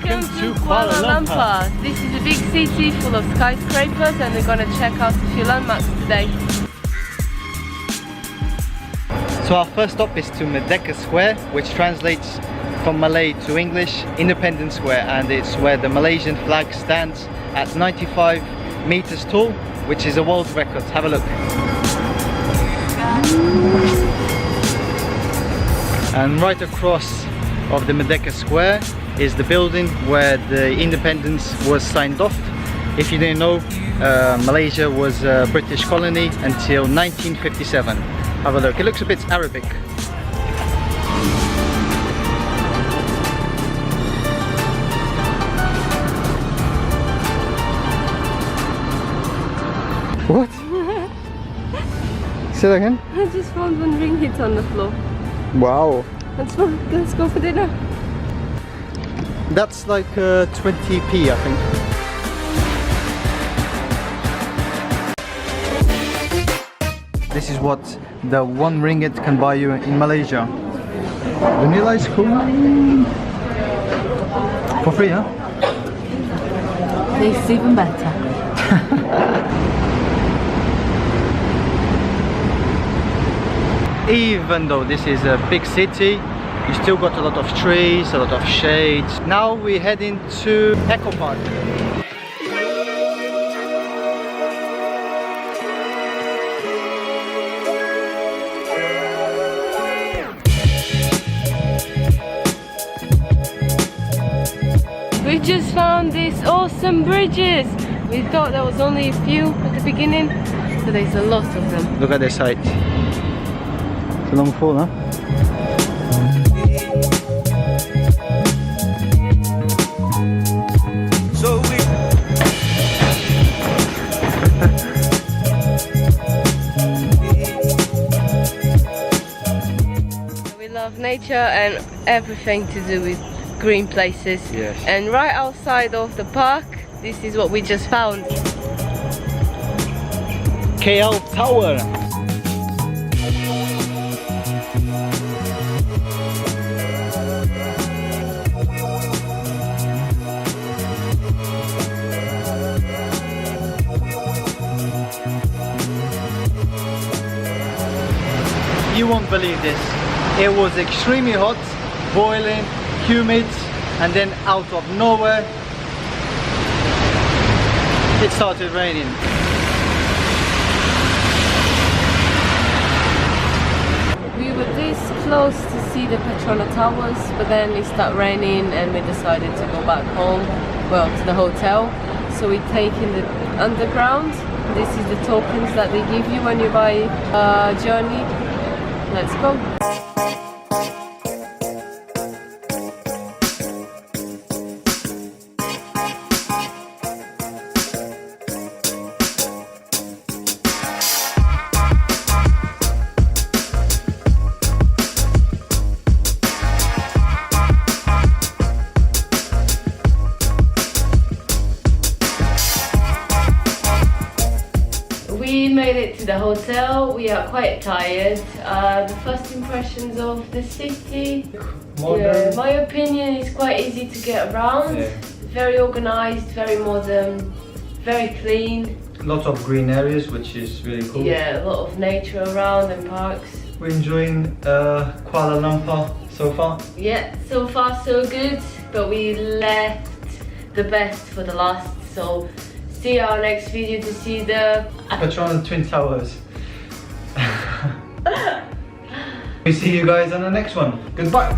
Welcome to Kuala Lumpur. This is a big city full of skyscrapers and we're gonna check out a few landmarks today. So our first stop is to Merdeka Square, which translates from Malay to English, Independence Square, and it's where the Malaysian flag stands at 95 meters tall, which is a world record. Have a look. And right across of the Merdeka Square is the building where the independence was signed off. If you didn't know, Malaysia was a British colony until 1957. Have a look. It looks a bit Arabic. What? Say that again? I just found one ringgit on the floor. Wow. Let's go for dinner. That's like 20p, I think. This is what the 1 ringgit can buy you in Malaysia. Vanilla ice cream. For free, huh? Tastes even better. Even though this is a big city, you still got a lot of trees, a lot of shades. Now we're heading to Eco Park. We just found these awesome bridges. We thought there was only a few at the beginning, so there's a lot of them. Look at this height. It's a long fall, huh? We love nature and everything to do with green places. Yes. And right outside of the park, this is what we just found. KL Tower. You won't believe this. It was extremely hot, boiling, humid, and then out of nowhere it started raining. We were this close to see the Petronas Towers, but then it started raining and we decided to go back home, well, to the hotel. So we're taking the underground. This is the tokens that they give you when you buy a journey. Let's go. We made it to the hotel. We are quite tired. The first impressions of the city, Modern. my opinion, is quite easy to get around. Yeah. Very organized, very modern, very clean. Lots of green areas, which is really cool. Yeah, a lot of nature around and parks. We're enjoying Kuala Lumpur so far. Yeah, so far so good, but we left the best for the last. So see our next video to see the Petronas Twin Towers. We see you guys on the next one. Goodbye.